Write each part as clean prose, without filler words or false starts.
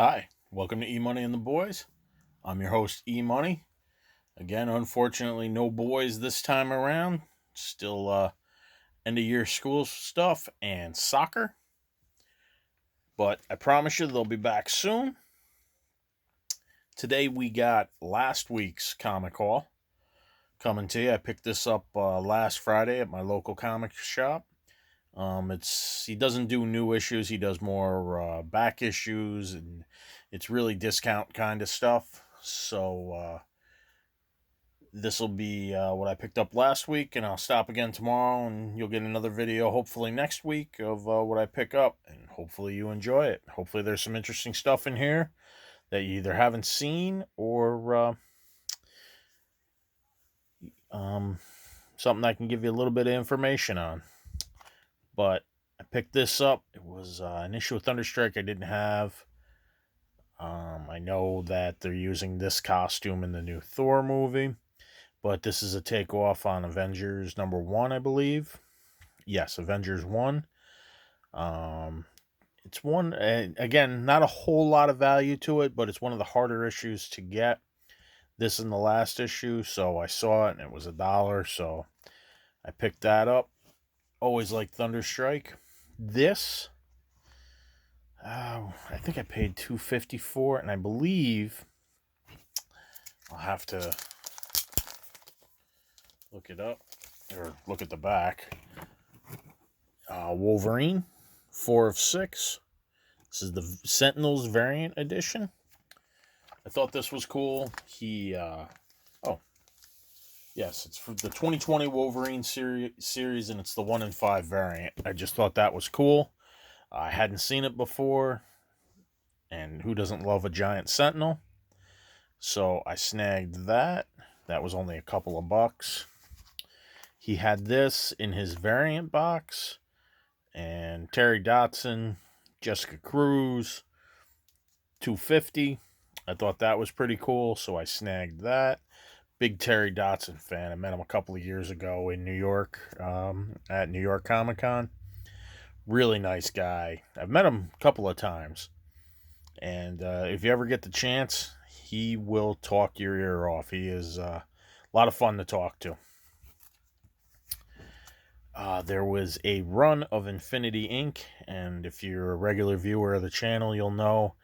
Hi, welcome to E-Money and the Boys. I'm your host, E-Money. Again, unfortunately, no boys this time around. Still end of year school stuff and soccer. But I promise you they'll be back soon. Today we got last week's comic haul coming to you. I picked this up last Friday at my local comic shop. He doesn't do new issues. He does more back issues, and it's really discount kind of stuff. So this will be what I picked up last week, and I'll stop again tomorrow, and you'll get another video hopefully next week of what I pick up, and hopefully you enjoy it. Hopefully there's some interesting stuff in here that you either haven't seen or something I can give you a little bit of information on. But I picked this up. It was an issue of Thunderstrike I didn't have. I know that they're using this costume in the new Thor movie, but this is a takeoff on Avengers #1, I believe. Yes, Avengers 1. Um, it's one, again, not a whole lot of value to it, but it's one of the harder issues to get. This in the last issue, so I saw it and it was $1, so I picked that up. Always like Thunderstrike. This, I think I paid $2.50 for it, and I believe I'll have to look it up or look at the back. Wolverine, 4 of 6. This is the Sentinels variant edition. I thought this was cool. Yes, it's for the 2020 Wolverine series, and it's the 1 in 5 variant. I just thought that was cool. I hadn't seen it before, and who doesn't love a giant Sentinel? So I snagged that. That was only a couple of bucks. He had this in his variant box, and Terry Dotson, Jessica Cruz, $2.50. I thought that was pretty cool, so I snagged that. Big Terry Dotson fan. I met him a couple of years ago in New York, at New York Comic Con. Really nice guy. I've met him a couple of times, and if you ever get the chance, he will talk your ear off. He is a lot of fun to talk to. There was a run of Infinity Inc., and if you're a regular viewer of the channel, you'll know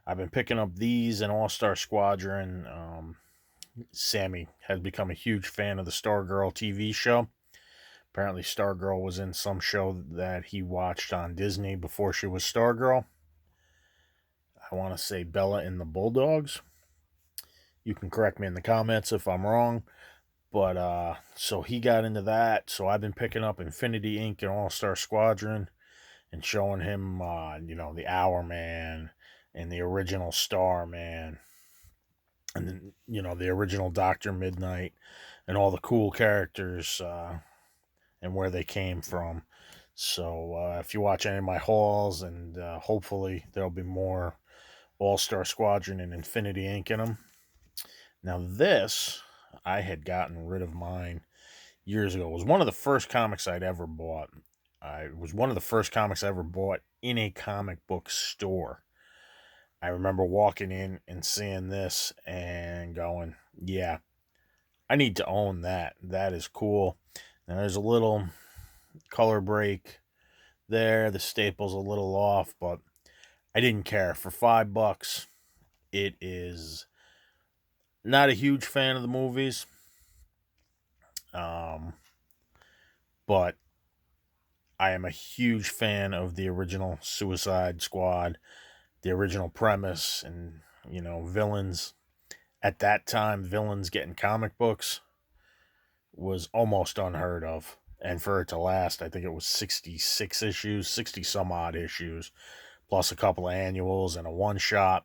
I've been picking up these and All-Star Squadron. Sammy has become a huge fan of the Stargirl TV show. Apparently, Stargirl was in some show that he watched on Disney before she was Stargirl. I want to say Bella and the Bulldogs. You can correct me in the comments if I'm wrong. But so he got into that. So I've been picking up Infinity Inc. and All-Star Squadron and showing him, the Hour Man and the original Starman. And then, the original Dr. Midnight and all the cool characters and where they came from. So if you watch any of my hauls, and hopefully there'll be more All-Star Squadron and Infinity Inc. in them. Now this, I had gotten rid of mine years ago. It was one of the first comics I'd ever bought. It was one of the first comics I ever bought in a comic book store. I remember walking in and seeing this and going, yeah, I need to own that. That is cool. Now there's a little color break there. The staple's a little off, but I didn't care. For $5, it is. Not a huge fan of the movies. But I am a huge fan of the original Suicide Squad, the original premise, and, villains. At that time, villains getting comic books was almost unheard of. And for it to last, I think it was 66 issues, 60 some odd issues, plus a couple of annuals and a one-shot.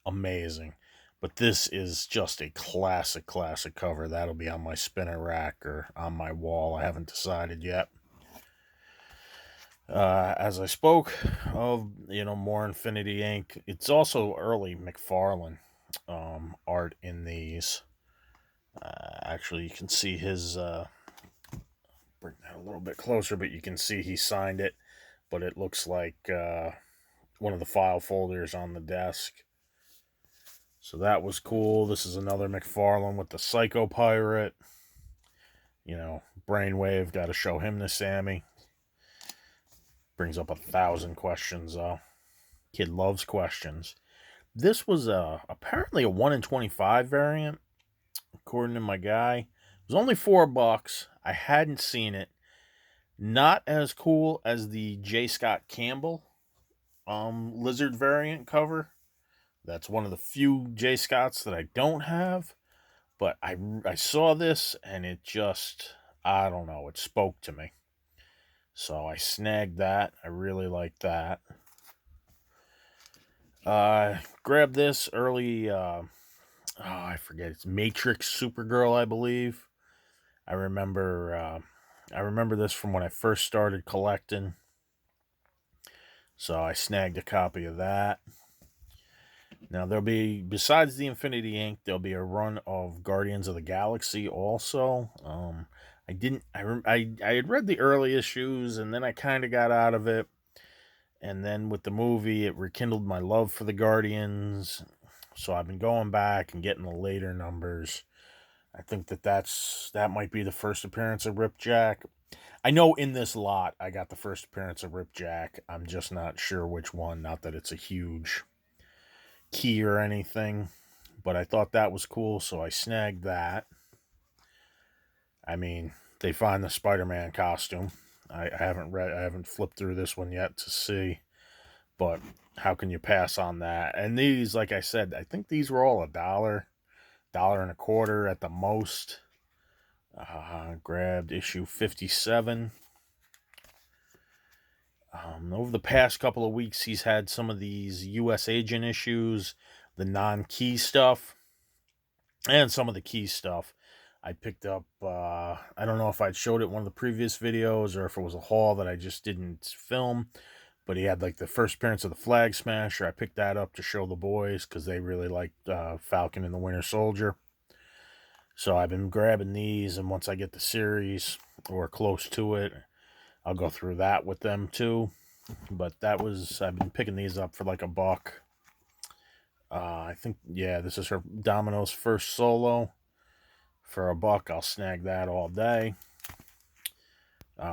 Amazing. But this is just a classic cover. That'll be on my spinner rack or on my wall. I haven't decided yet. As I spoke of, more Infinity Inc., it's also early McFarlane art in these. Actually, you can see his, bring that a little bit closer, but you can see he signed it, but it looks like one of the file folders on the desk. So that was cool. This is another McFarlane with the Psycho Pirate. You know, Brainwave, got to show him to Sammy. Brings up 1,000 questions, though. Kid loves questions. This was apparently a 1 in 25 variant, according to my guy. It was only $4. I hadn't seen it. Not as cool as the J. Scott Campbell lizard variant cover. That's one of the few J. Scotts that I don't have. But I saw this and it just, I don't know, it spoke to me. So I snagged that. I really like that. Grabbed this early, I forget, it's Matrix Supergirl, I believe. I remember this from when I first started collecting. So I snagged a copy of that. Now there'll be, besides the Infinity Inc., there'll be a run of Guardians of the Galaxy also. I had read the early issues and then I kind of got out of it. And then with the movie, it rekindled my love for the Guardians. So I've been going back and getting the later numbers. I think that might be the first appearance of Ripjack. I know in this lot I got the first appearance of Ripjack. I'm just not sure which one. Not that it's a huge key or anything, but I thought that was cool, so I snagged that. I mean, they find the Spider-Man costume. I haven't flipped through this one yet to see, but how can you pass on that? And these, like I said, I think these were all $1, $1.25 at the most. Grabbed issue 57. Over the past couple of weeks, he's had some of these U.S. Agent issues, the non-key stuff, and some of the key stuff. I picked up, I don't know if I'd showed it in one of the previous videos or if it was a haul that I just didn't film, but he had like the first appearance of the Flag Smasher. I picked that up to show the boys because they really liked Falcon and the Winter Soldier. So I've been grabbing these, and once I get the series or close to it, I'll go through that with them too. But I've been picking these up for like $1. I think, yeah, this is her Domino's first solo. For $1, I'll snag that all day.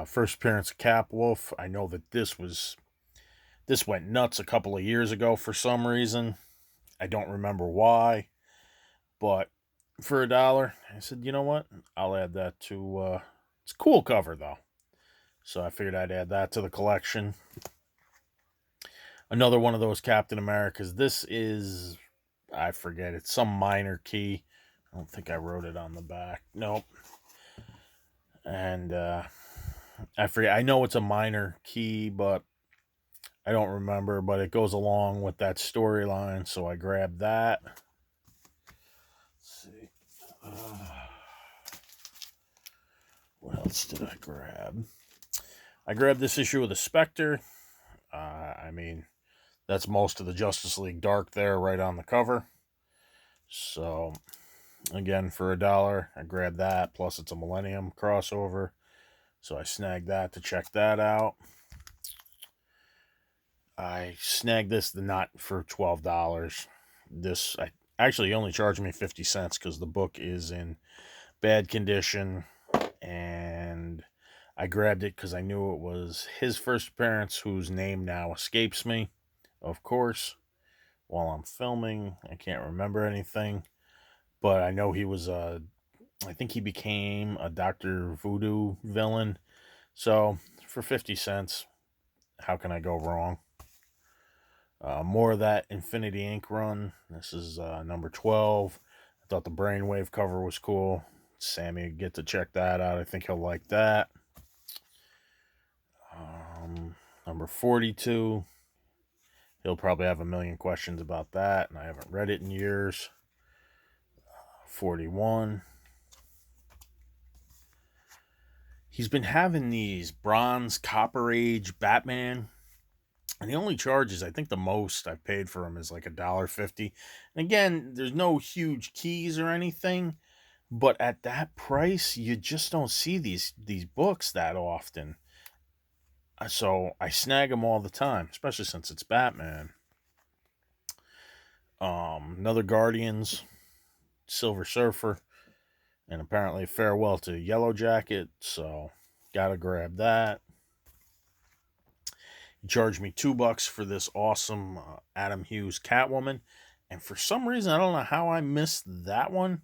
First appearance of Cap Wolf. I know that this went nuts a couple of years ago for some reason. I don't remember why. But for $1, I said, you know what? I'll add that to, it's a cool cover though. So I figured I'd add that to the collection. Another one of those Captain Americas. This is, I forget, it's some minor key. I don't think I wrote it on the back. Nope. And I forget. I know it's a minor key, but I don't remember. But it goes along with that storyline, so I grabbed that. Let's see. What else did I grab? I grabbed this issue of the Spectre. I mean, that's most of the Justice League Dark there, right on the cover. So, again, for $1, I grabbed that. Plus, it's a Millennium crossover. So I snagged that to check that out. I snagged this the Knot for $12. This actually only charged me 50 cents because the book is in bad condition. And I grabbed it because I knew it was his first appearance, whose name now escapes me, of course. While I'm filming, I can't remember anything. But I know he was I think he became a Dr. Voodoo villain. So, for 50 cents, how can I go wrong? More of that Infinity Inc. run. This is number 12. I thought the Brainwave cover was cool. Sammy would get to check that out. I think he'll like that. Number 42. He'll probably have a million questions about that, and I haven't read it in years. 41. He's been having these bronze Copper Age Batman, and he only charges, I think the most I've paid for him is like $1.50. And again, there's no huge keys or anything, but at that price, you just don't see these books that often. So I snag them all the time, especially since it's Batman. Another Guardians, Silver Surfer, and apparently Farewell to Yellow Jacket, so gotta grab that. He charged me $2 for this awesome Adam Hughes Catwoman, and for some reason, I don't know how I missed that one.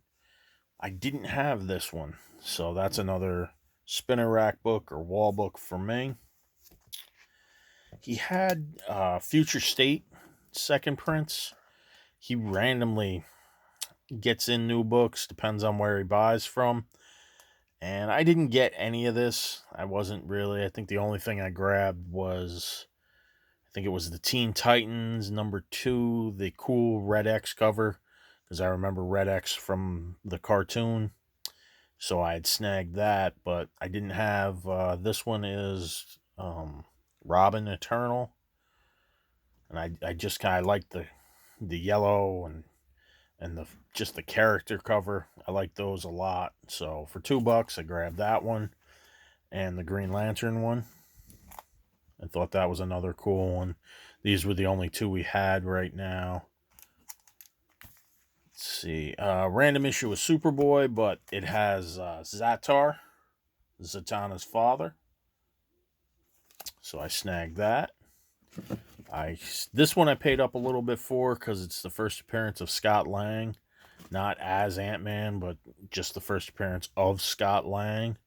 I didn't have this one, so that's another spinner rack book or wall book for me. He had Future State second prints. He randomly gets in new books, depends on where he buys from. And I didn't get any of this. I think the only thing I grabbed was, I think it was the Teen Titans #2, the cool Red X cover, because I remember Red X from the cartoon. So I had snagged that, but I didn't have, this one is Robin Eternal. And I just kind of like the yellow and just the character cover. I like those a lot. So for $2, I grabbed that one and the Green Lantern one. I thought that was another cool one. These were the only two we had right now. Let's see. Random issue of Superboy, but it has Zatar, Zatanna's father. So I snagged that. This one I paid up a little bit for because it's the first appearance of Scott Lang. Not as Ant-Man, but just the first appearance of Scott Lang.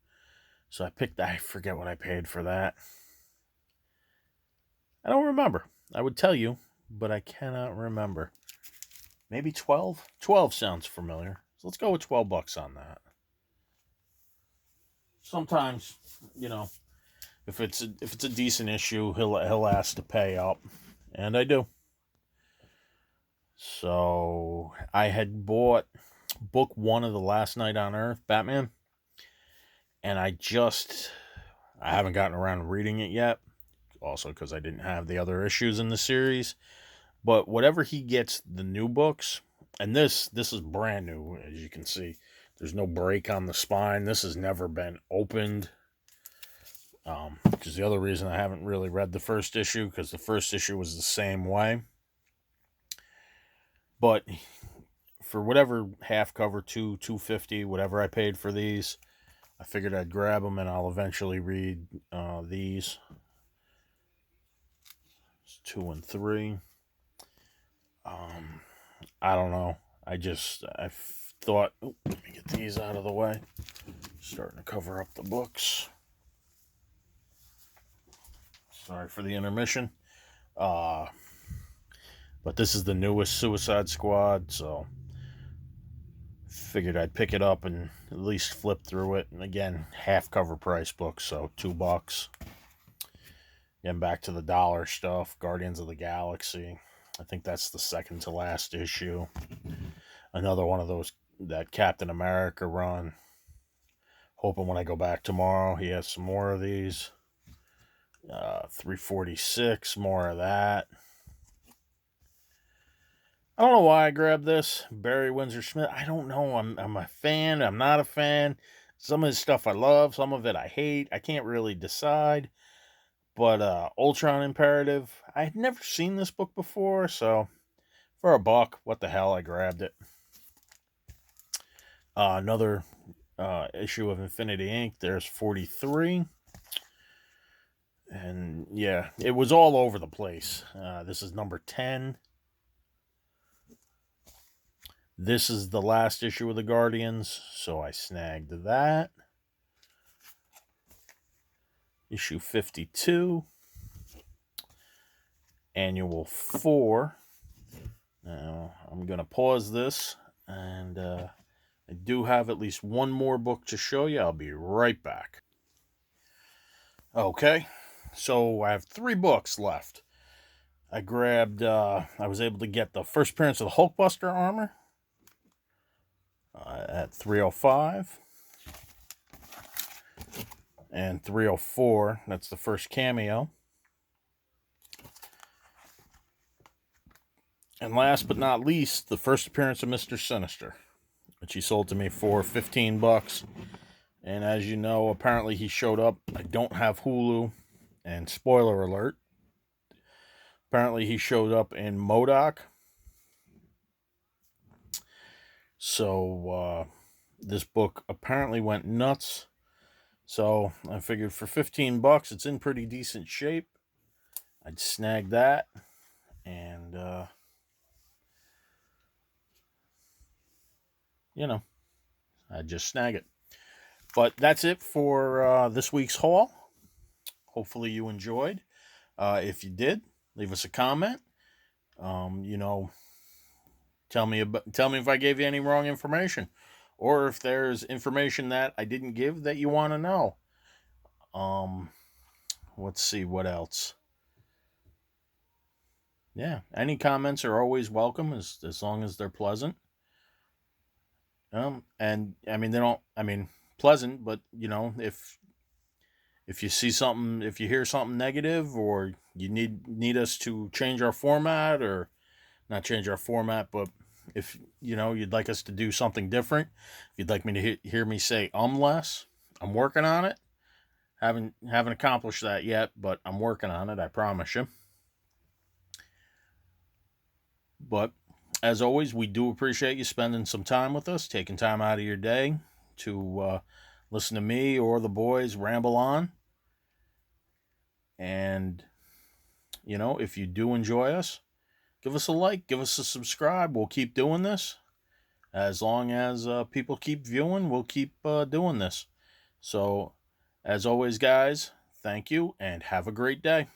So I forget what I paid for that. I don't remember. I would tell you, but I cannot remember. Maybe 12? 12 sounds familiar. So let's go with $12 on that. Sometimes, if it's a decent issue, he'll ask to pay up, and I do. So I had bought book 1 of The Last Night on Earth, Batman, and I haven't gotten around to reading it yet, also because I didn't have the other issues in the series. But whatever he gets, the new books, and this is brand new, as you can see. There's no break on the spine. This has never been opened. Because the other reason I haven't really read the first issue, because the first issue was the same way. But for whatever half cover, $2.50, whatever I paid for these, I figured I'd grab them, and I'll eventually read these. It's 2 and 3. I don't know. I thought, let me get these out of the way. Starting to cover up the books. Sorry for the intermission. But this is the newest Suicide Squad, so figured I'd pick it up and at least flip through it. And again, half cover price book, so $2. Getting back to the dollar stuff, Guardians of the Galaxy. I think that's the second to last issue. Another one of those, that Captain America run. Hoping when I go back tomorrow, he has some more of these. 346, more of that. I don't know why I grabbed this. Barry Windsor Smith. I don't know. I'm a fan. I'm not a fan. Some of his stuff I love. Some of it I hate. I can't really decide. But Ultron Imperative. I had never seen this book before, so for $1, what the hell, I grabbed it. Another issue of Infinity Inc. There's 43. And yeah, it was all over the place. This is number 10. This is the last issue of the Guardians, so I snagged that. Issue 52. Annual 4. Now, I'm going to pause this, and I do have at least one more book to show you. I'll be right back. Okay, so I have 3 books left. I grabbed, I was able to get the first appearance of the Hulkbuster Armor at $3.05. And $3.04, that's the first cameo. And last but not least, the first appearance of Mr. Sinister, which he sold to me for $15. And as you know, apparently he showed up. I don't have Hulu, And spoiler alert, apparently he showed up in MODOK. So this book apparently went nuts. So I figured for $15, it's in pretty decent shape. I'd snag that, and I'd just snag it. But that's it for this week's haul. Hopefully you enjoyed. If you did, leave us a comment. Tell me if I gave you any wrong information, or if there's information that I didn't give that you want to know. Let's see what else. Yeah, any comments are always welcome as long as they're pleasant. And I mean they don't. I mean pleasant, but if you see something, if you hear something negative, or you need us to change our format, or not change our format, but if you'd like us to do something different, if you'd like me to hear me say less, I'm working on it. Haven't accomplished that yet, but I'm working on it, I promise you. But as always, we do appreciate you spending some time with us, taking time out of your day to listen to me or the boys ramble on. And if you do enjoy us, give us a like, give us a subscribe. We'll keep doing this. As long as people keep viewing, we'll keep doing this. So, as always, guys, thank you and have a great day.